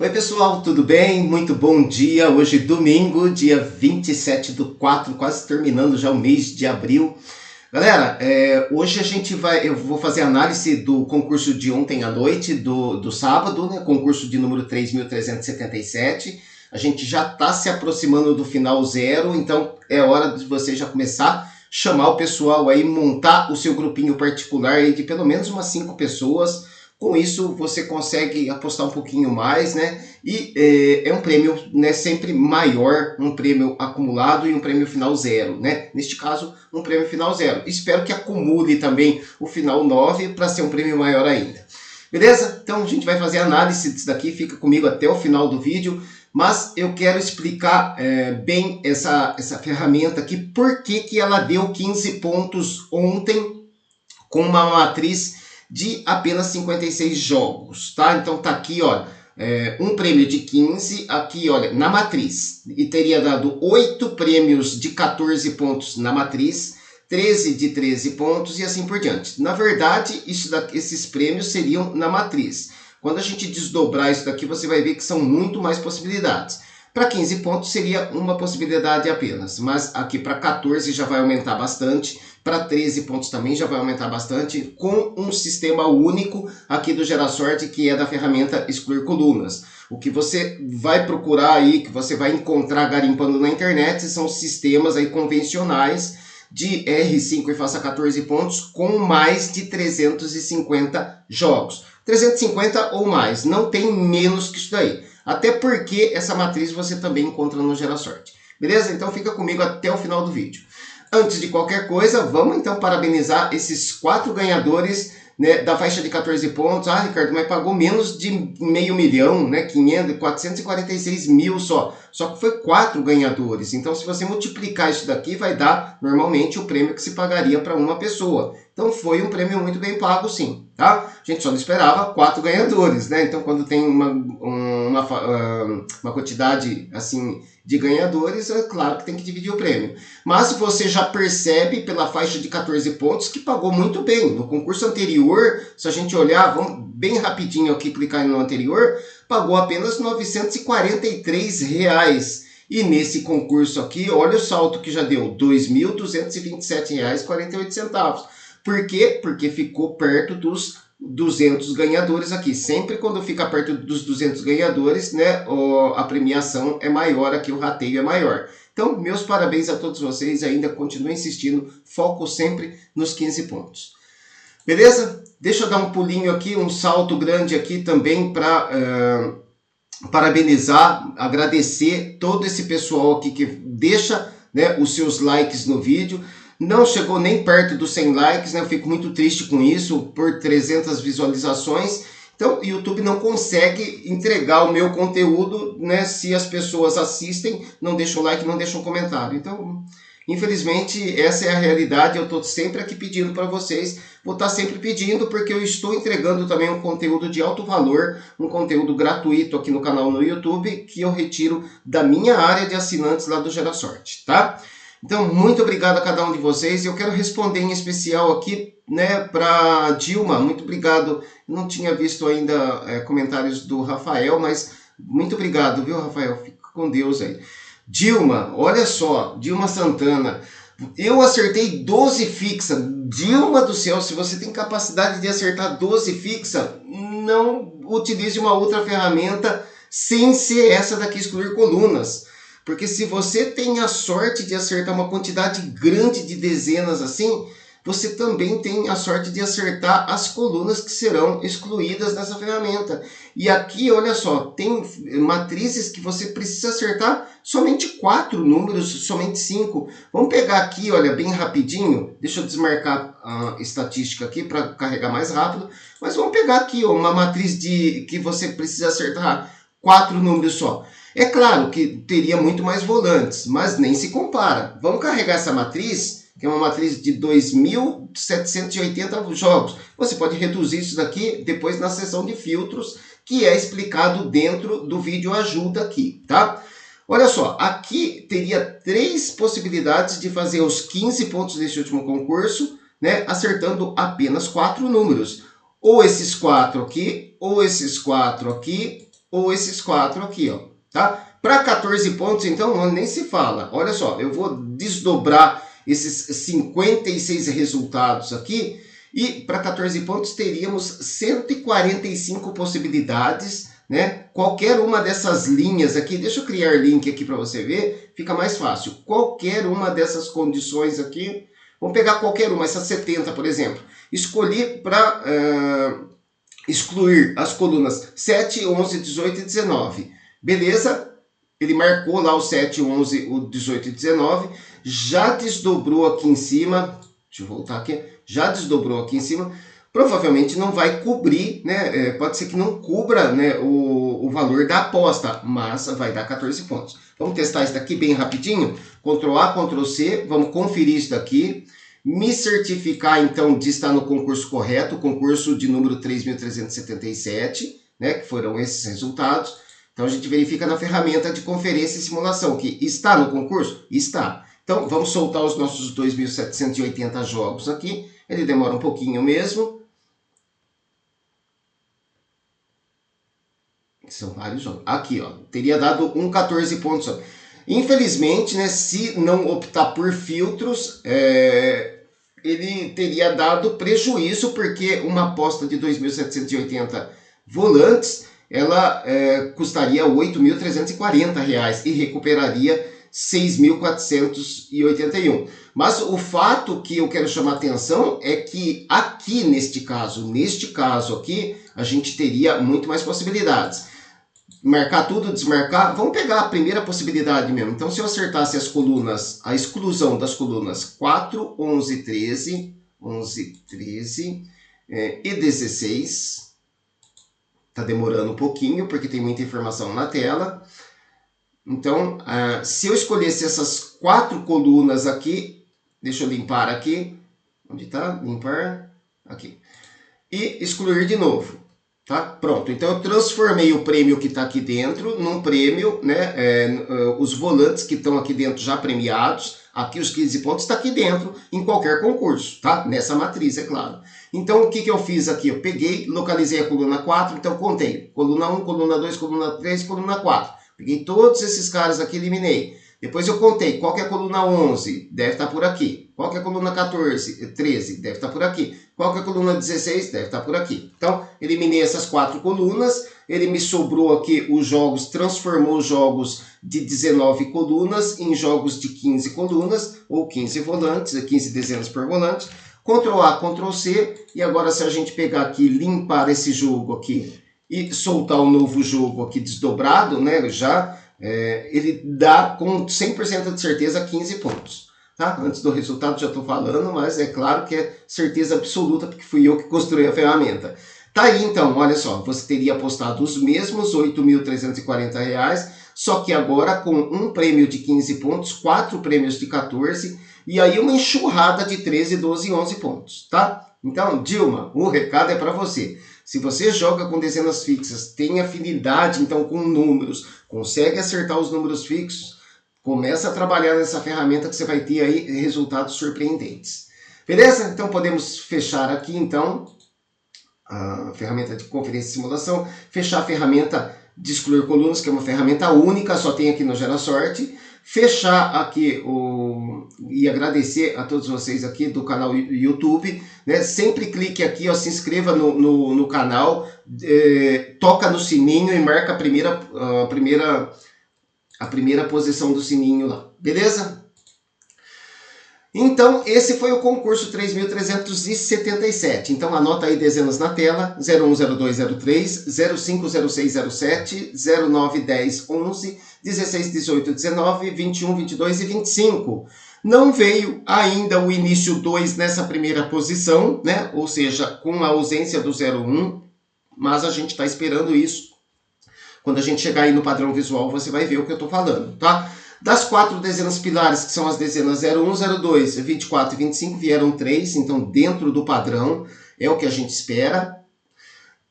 Oi pessoal, tudo bem? Muito bom dia. Hoje domingo, dia 27/4, quase terminando já o mês de abril. Galera, hoje eu vou fazer análise do concurso de ontem à noite, do sábado, né? Concurso de número 3.377. A gente já está se aproximando do final zero, então é hora de você já começar a chamar o pessoal aí, montar o seu grupinho particular aí de pelo menos umas 5 pessoas. Com isso, você consegue apostar um pouquinho mais, né? E é um prêmio, né, sempre maior, um prêmio acumulado e um prêmio final zero, né? Neste caso, um prêmio final zero. Espero que acumule também o final 9 para ser um prêmio maior ainda. Beleza? Então, a gente vai fazer a análise disso daqui, fica comigo até o final do vídeo. Mas eu quero explicar bem essa ferramenta aqui, por que ela deu 15 pontos ontem com uma matriz de apenas 56 jogos, tá? Então tá aqui, ó, um prêmio de 15, aqui, olha, na matriz. E teria dado 8 prêmios de 14 pontos na matriz, 13 de 13 pontos e assim por diante. Na verdade, esses prêmios seriam na matriz. Quando a gente desdobrar isso daqui, você vai ver que são muito mais possibilidades. Para 15 pontos seria uma possibilidade apenas, mas aqui para 14 já vai aumentar bastante. Para 13 pontos também já vai aumentar bastante, com um sistema único aqui do GeraSorte, que é da ferramenta Excluir Colunas. O que você vai procurar aí, que você vai encontrar garimpando na internet, são sistemas aí convencionais de R5 e faça 14 pontos com mais de 350 jogos. 350 ou mais, não tem menos que isso daí. Até porque essa matriz você também encontra no GeraSorte. Beleza? Então fica comigo até o final do vídeo. Antes de qualquer coisa, vamos então parabenizar esses 4 ganhadores, né, da faixa de 14 pontos. Ah, Ricardo, mas pagou menos de meio milhão, né, 446 mil só. Só que foi 4 ganhadores. Então, se você multiplicar isso daqui, vai dar normalmente o prêmio que se pagaria para uma pessoa. Então, foi um prêmio muito bem pago, sim, tá? A gente só não esperava 4 ganhadores, né? Então, quando tem uma quantidade assim de ganhadores, é claro que tem que dividir o prêmio. Mas você já percebe pela faixa de 14 pontos que pagou muito bem. No concurso anterior, se a gente olhar, vamos bem rapidinho aqui, clicar no anterior, pagou apenas R$ 943. E nesse concurso aqui, olha o salto que já deu, R$ 2.227,48. Por quê? Porque ficou perto dos 200 ganhadores aqui. Sempre quando fica perto dos 200 ganhadores, né, a premiação é maior aqui, o rateio é maior. Então, meus parabéns a todos vocês, ainda continuem insistindo, foco sempre nos 15 pontos. Beleza? Deixa eu dar um pulinho aqui, um salto grande aqui também para parabenizar, agradecer todo esse pessoal aqui que deixa, né, os seus likes no vídeo. Não chegou nem perto dos 100 likes, né? Eu fico muito triste com isso, por 300 visualizações. Então, o YouTube não consegue entregar o meu conteúdo, né? Se as pessoas assistem, não deixam like, não deixam comentário. Então, infelizmente, essa é a realidade. Eu estou sempre aqui pedindo para vocês. Vou estar sempre pedindo, porque eu estou entregando também um conteúdo de alto valor, um conteúdo gratuito aqui no canal no YouTube, que eu retiro da minha área de assinantes lá do GeraSorte, tá? Então, muito obrigado a cada um de vocês. Eu quero responder em especial aqui, né, para Dilma. Muito obrigado. Eu não tinha visto ainda comentários do Rafael, mas muito obrigado, viu, Rafael? Fica com Deus aí. Dilma, olha só, Dilma Santana. Eu acertei 12 fixa. Dilma do céu, se você tem capacidade de acertar 12 fixa, não utilize uma outra ferramenta sem ser essa daqui, Excluir Colunas. Porque se você tem a sorte de acertar uma quantidade grande de dezenas assim, você também tem a sorte de acertar as colunas que serão excluídas dessa ferramenta. E aqui, olha só, tem matrizes que você precisa acertar somente 4 números, somente 5. Vamos pegar aqui, olha, bem rapidinho. Deixa eu desmarcar a estatística aqui para carregar mais rápido. Mas vamos pegar aqui, ó, uma matriz que você precisa acertar 4 números só. É claro que teria muito mais volantes, mas nem se compara. Vamos carregar essa matriz, que é uma matriz de 2.780 jogos. Você pode reduzir isso daqui depois na seção de filtros, que é explicado dentro do vídeo ajuda aqui, tá? Olha só, aqui teria 3 possibilidades de fazer os 15 pontos deste último concurso, né, acertando apenas 4 números. Ou esses 4 aqui, ou esses 4 aqui, ou esses 4 aqui, ó, tá? Para 14 pontos, então, nem se fala. Olha só, eu vou desdobrar esses 56 resultados aqui e para 14 pontos teríamos 145 possibilidades, né? Qualquer uma dessas linhas aqui, deixa eu criar link aqui para você ver, fica mais fácil. Qualquer uma dessas condições aqui, vamos pegar qualquer uma, essa 70, por exemplo. Escolhi para excluir as colunas 7, 11, 18 e 19. Beleza? Ele marcou lá o 7, 11, o 18 e 19. Já desdobrou aqui em cima. Deixa eu voltar aqui. Já desdobrou aqui em cima. Provavelmente não vai cobrir, né? Pode ser que não cubra, né, o valor da aposta, mas vai dar 14 pontos. Vamos testar isso daqui bem rapidinho. Ctrl A, Ctrl C. Vamos conferir isso daqui. Me certificar, então, de estar no concurso correto. Concurso de número 3.377, né? Que foram esses resultados. Então, a gente verifica na ferramenta de conferência e simulação que está no concurso? Está. Então, vamos soltar os nossos 2.780 jogos aqui. Ele demora um pouquinho mesmo. São vários jogos. Aqui, ó, teria dado 14 pontos. Infelizmente, né, se não optar por filtros, ele teria dado prejuízo, porque uma aposta de 2.780 volantes, ela custaria R$ 8.340 e recuperaria R$ 6.481. Mas o fato que eu quero chamar a atenção é que aqui neste caso aqui, a gente teria muito mais possibilidades. Marcar tudo, desmarcar, vamos pegar a primeira possibilidade mesmo. Então, se eu acertasse as colunas, a exclusão das colunas 4, 11, 13 e 16... Está demorando um pouquinho, porque tem muita informação na tela. Então, se eu escolhesse essas 4 colunas aqui, deixa eu limpar aqui. Onde está? Limpar. Aqui. E excluir de novo. Tá? Pronto. Então, eu transformei o prêmio que está aqui dentro num prêmio, né? Os volantes que estão aqui dentro já premiados. Aqui os 15 pontos está aqui dentro em qualquer concurso, tá? Nessa matriz, é claro. Então, o que eu fiz aqui? Eu peguei, localizei a coluna 4, então contei. Coluna 1, coluna 2, coluna 3, coluna 4. Peguei todos esses caras aqui e eliminei. Depois eu contei qual que é a coluna 11, deve estar por aqui. Qual que é a coluna 13, deve estar por aqui. Qual que é a coluna 16, deve estar por aqui. Então, eliminei essas 4 colunas. Ele me sobrou aqui os jogos, transformou os jogos de 19 colunas em jogos de 15 colunas, ou 15 volantes, 15 dezenas por volante. Ctrl A, Ctrl C, e agora se a gente pegar aqui, limpar esse jogo aqui e soltar um novo jogo aqui desdobrado, né, ele dá com 100% de certeza 15 pontos. Tá? Antes do resultado já estou falando, mas é claro que é certeza absoluta, porque fui eu que construí a ferramenta. Tá aí então, olha só, você teria apostado os mesmos R$ 8.340, só que agora com um prêmio de 15 pontos, 4 prêmios de 14, e aí uma enxurrada de 13, 12 e 11 pontos, tá? Então, Dilma, o recado é para você. Se você joga com dezenas fixas, tem afinidade então com números, consegue acertar os números fixos, começa a trabalhar nessa ferramenta que você vai ter aí resultados surpreendentes. Beleza? Então podemos fechar aqui então a ferramenta de conferência e simulação, fechar a ferramenta de excluir colunas, que é uma ferramenta única, só tem aqui no Gera Sorte. Fechar aqui e agradecer a todos vocês aqui do canal YouTube, né? Sempre clique aqui, ó, se inscreva no canal, toca no sininho e marca a primeira posição do sininho lá, beleza? Então, esse foi o concurso 3.377. Então, anota aí dezenas na tela: 01, 02, 03, 05, 06, 07, 09, 10, 11, 16, 18, 19, 21, 22 e 25. Não veio ainda o início 2 nessa primeira posição, né? Ou seja, com a ausência do 01, mas a gente está esperando isso. Quando a gente chegar aí no padrão visual, você vai ver o que eu estou falando, tá? Das 4 dezenas pilares, que são as dezenas 01, 02, 24 e 25, vieram 3, então dentro do padrão, é o que a gente espera.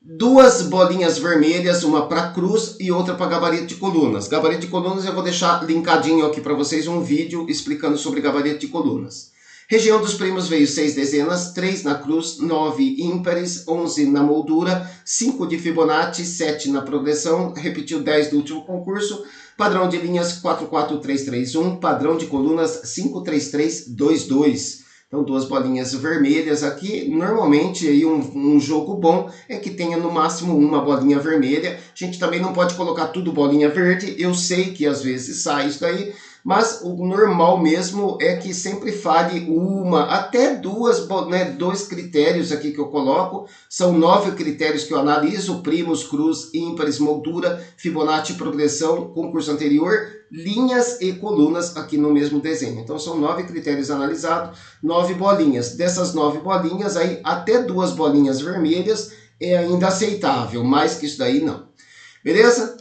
2 bolinhas vermelhas, uma para cruz e outra para gabarito de colunas. Gabarito de colunas eu vou deixar linkadinho aqui para vocês um vídeo explicando sobre gabarito de colunas. Região dos primos veio 6 dezenas, 3 na cruz, 9 ímpares, 11 na moldura, 5 de Fibonacci, 7 na progressão, repetiu 10 do último concurso, padrão de linhas 44331, padrão de colunas 53322. Então, duas bolinhas vermelhas aqui. Normalmente, aí um jogo bom é que tenha no máximo uma bolinha vermelha. A gente também não pode colocar tudo bolinha verde. Eu sei que às vezes sai isso daí, mas o normal mesmo é que sempre fale uma, até duas, né, 2 critérios aqui que eu coloco. São 9 critérios que eu analiso: primos, cruz, ímpares, moldura, Fibonacci, progressão, concurso anterior, linhas e colunas aqui no mesmo desenho. Então são 9 critérios analisados, 9 bolinhas. Dessas 9 bolinhas, aí até 2 bolinhas vermelhas é ainda aceitável, mais que isso daí não. Beleza?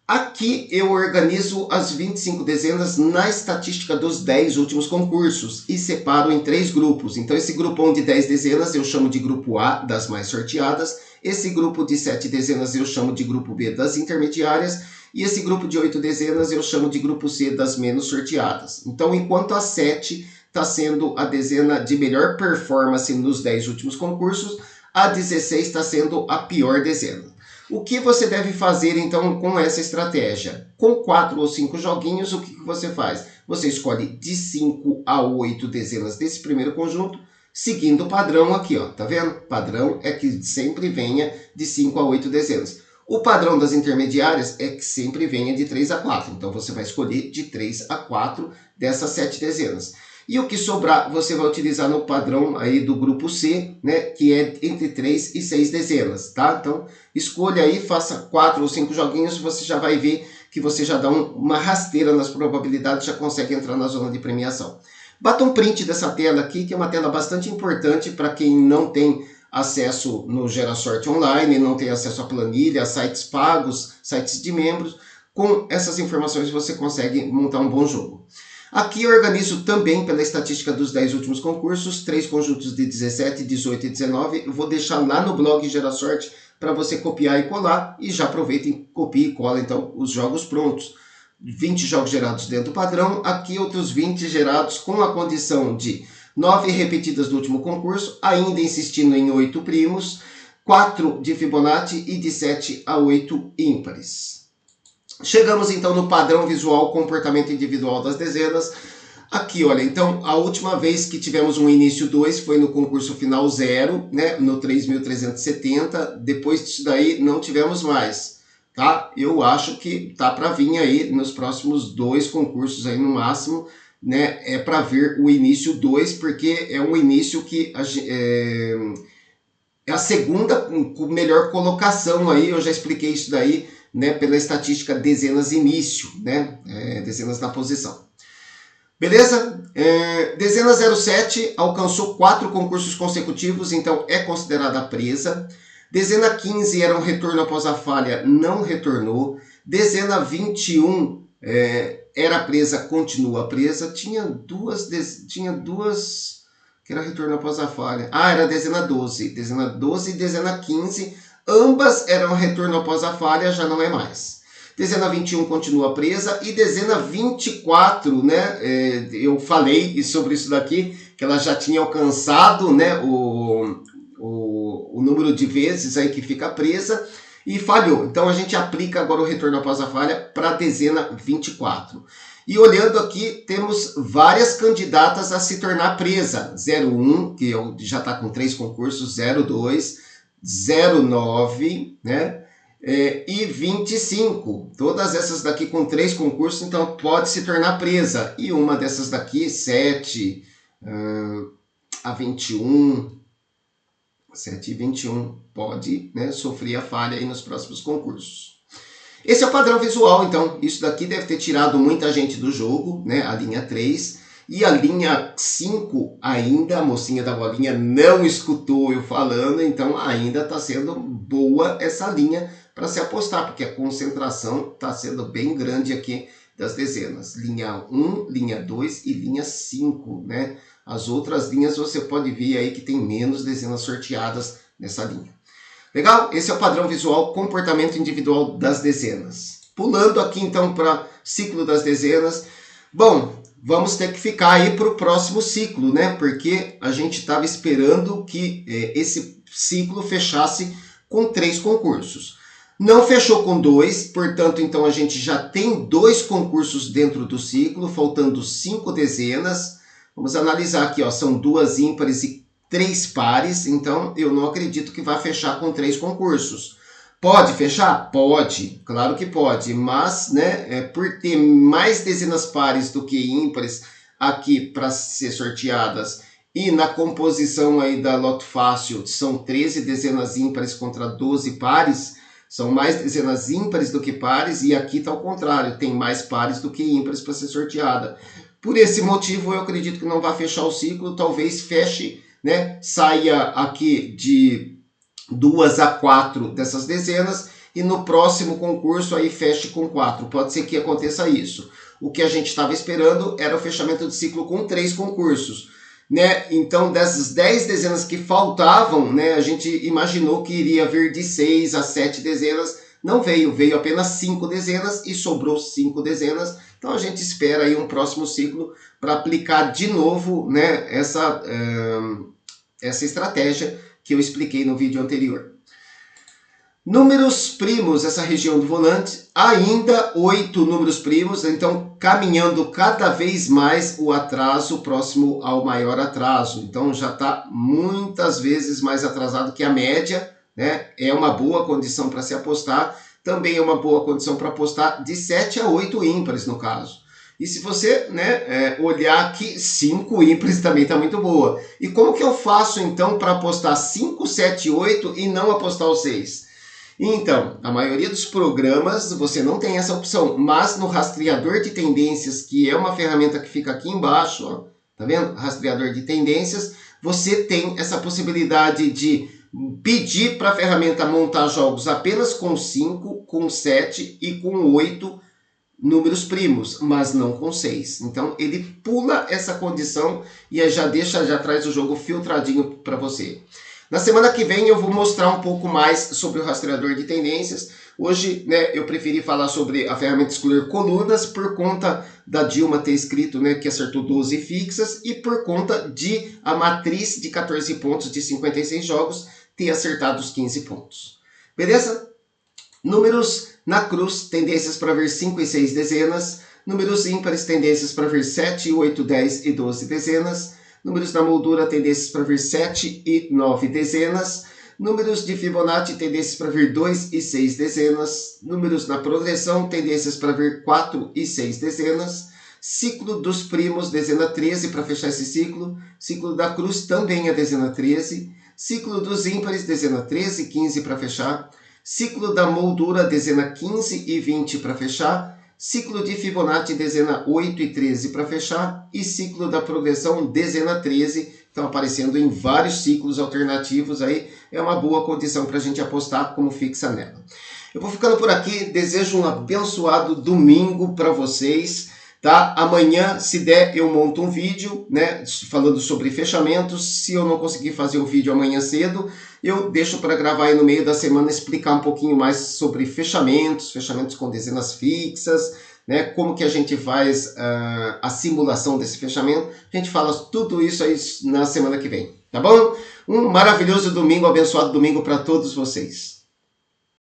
Aqui eu organizo as 25 dezenas na estatística dos 10 últimos concursos e separo em 3 grupos. Então esse grupão de 10 dezenas eu chamo de grupo A, das mais sorteadas. Esse grupo de 7 dezenas eu chamo de grupo B, das intermediárias. E esse grupo de 8 dezenas eu chamo de grupo C, das menos sorteadas. Então, enquanto a 7 está sendo a dezena de melhor performance nos 10 últimos concursos, a 16 está sendo a pior dezena. O que você deve fazer, então, com essa estratégia? Com 4 ou 5 joguinhos, o que você faz? Você escolhe de 5 a 8 dezenas desse primeiro conjunto, seguindo o padrão aqui, ó. Tá vendo? Padrão é que sempre venha de 5 a 8 dezenas. O padrão das intermediárias é que sempre venha de 3 a 4. Então, você vai escolher de 3 a 4 dessas 7 dezenas. E o que sobrar, você vai utilizar no padrão aí do grupo C, né, que é entre 3 e 6 dezenas, tá? Então, escolha aí, faça 4 ou 5 joguinhos, você já vai ver que você já dá uma rasteira nas probabilidades, já consegue entrar na zona de premiação. Bata um print dessa tela aqui, que é uma tela bastante importante para quem não tem acesso no Gera Sorte Online, não tem acesso à planilha, sites pagos, sites de membros. Com essas informações você consegue montar um bom jogo. Aqui eu organizo também pela estatística dos 10 últimos concursos, 3 conjuntos de 17, 18 e 19. Eu vou deixar lá no blog Gera Sorte para você copiar e colar. E já aproveita e copia e cola então os jogos prontos. 20 jogos gerados dentro do padrão, aqui outros 20 gerados com a condição de 9 repetidas do último concurso, ainda insistindo em 8 primos, 4 de Fibonacci e de 7 a 8 ímpares. Chegamos então no padrão visual comportamento individual das dezenas. Aqui, olha, então a última vez que tivemos um início 2 foi no concurso final 0, né, no 3.370. Depois disso daí não tivemos mais, tá? Eu acho que tá para vir aí nos próximos 2 concursos aí no máximo, né? É para ver o início 2, porque é um início que é a segunda melhor colocação aí. Eu já expliquei isso daí, né, pela estatística dezenas início, né, dezenas na posição. Beleza? Dezena 07 alcançou 4 concursos consecutivos, então é considerada presa. Dezena 15 era um retorno após a falha, não retornou. Dezena 21 era presa, continua presa. Tinha duas que era retorno após a falha. Era a dezena 12. Dezena 12 e dezena 15. Ambas eram retorno após a falha, já não é mais. Dezena 21 continua presa. E dezena 24, né? Eu falei sobre isso daqui, que ela já tinha alcançado, né, o número de vezes aí que fica presa e falhou. Então a gente aplica agora o retorno após a falha para a dezena 24. E olhando aqui, temos várias candidatas a se tornar presa. 01, que já está com 3 concursos, 02, 09, né? E 25. Todas essas daqui com 3 concursos, então pode se tornar presa. E uma dessas daqui, 7, a 21, 7 e 21, pode, né, sofrer a falha aí nos próximos concursos. Esse é o padrão visual, então. Isso daqui deve ter tirado muita gente do jogo, né? A linha 3. E a linha 5 ainda, a mocinha da bolinha não escutou eu falando, então ainda está sendo boa essa linha para se apostar, porque a concentração está sendo bem grande aqui das dezenas. Linha 1, linha 2 e linha 5, né? As outras linhas você pode ver aí que tem menos dezenas sorteadas nessa linha. Legal? Esse é o padrão visual comportamento individual das dezenas. Pulando aqui então para ciclo das dezenas. Bom, vamos ter que ficar aí para o próximo ciclo, né? Porque a gente estava esperando que esse ciclo fechasse com 3 concursos. Não fechou com 2, portanto, então a gente já tem 2 concursos dentro do ciclo, faltando 5 dezenas. Vamos analisar aqui, ó, são 2 ímpares e 3 pares, então eu não acredito que vai fechar com 3 concursos. Pode fechar? Pode, claro que pode, mas né, por ter mais dezenas pares do que ímpares aqui para ser sorteadas e na composição aí da Loto Fácil são 13 dezenas ímpares contra 12 pares, são mais dezenas ímpares do que pares e aqui está ao contrário, tem mais pares do que ímpares para ser sorteada. Por esse motivo eu acredito que não vai fechar o ciclo, talvez feche, né, saia aqui de 2 a 4 dessas dezenas e no próximo concurso aí feche com 4. Pode ser que aconteça isso. O que a gente estava esperando era o fechamento de ciclo com 3 concursos, né? Então, dessas 10 dezenas que faltavam, né, a gente imaginou que iria vir de 6 a 7 dezenas. Não veio, veio apenas 5 dezenas e sobrou 5 dezenas. Então, a gente espera aí um próximo ciclo para aplicar de novo, né, essa estratégia que eu expliquei no vídeo anterior. Números primos, essa região do volante, ainda 8 números primos, então caminhando cada vez mais o atraso próximo ao maior atraso. Então já está muitas vezes mais atrasado que a média, né? É uma boa condição para se apostar, também é uma boa condição para apostar de 7 a 8 ímpares no caso. E se você, né, olhar aqui, 5 ímpares também está muito boa. E como que eu faço então para apostar 5, 7, 8 e não apostar o 6? Então, a maioria dos programas você não tem essa opção, mas no rastreador de tendências, que é uma ferramenta que fica aqui embaixo, ó, tá vendo? Rastreador de tendências, você tem essa possibilidade de pedir para a ferramenta montar jogos apenas com 5, com 7 e com 8 números primos, mas não com 6. Então ele pula essa condição e já traz o jogo filtradinho para você. Na semana que vem eu vou mostrar um pouco mais sobre o rastreador de tendências. Hoje, né, eu preferi falar sobre a ferramenta escolher colunas por conta da Dilma ter escrito, né, que acertou 12 fixas e por conta de a matriz de 14 pontos de 56 jogos ter acertado os 15 pontos. Beleza? Números na cruz, tendências para ver 5 e 6 dezenas. Números ímpares, tendências para ver 7, 8, 10 e 12 dezenas. Números na moldura, tendências para vir 7 e 9 dezenas. Números de Fibonacci, tendências para vir 2 e 6 dezenas. Números na progressão, tendências para vir 4 e 6 dezenas. Ciclo dos primos, dezena 13 para fechar esse ciclo. Ciclo da cruz, também a dezena 13. Ciclo dos ímpares, dezena 13 e 15 para fechar. Ciclo da moldura, dezena 15 e 20 para fechar. Ciclo de Fibonacci, dezena 8 e 13 para fechar. E ciclo da progressão, dezena 13. Estão aparecendo em vários ciclos alternativos aí. É uma boa condição para a gente apostar como fixa nela. Eu vou ficando por aqui. Desejo um abençoado domingo para vocês. Tá? Amanhã, se der, eu monto um vídeo, né, falando sobre fechamentos. Se eu não conseguir fazer o vídeo amanhã cedo, eu deixo para gravar aí no meio da semana, explicar um pouquinho mais sobre fechamentos com dezenas fixas, né, como que a gente faz a simulação desse fechamento. A gente fala tudo isso aí na semana que vem, tá bom? Um maravilhoso domingo, abençoado domingo para todos vocês.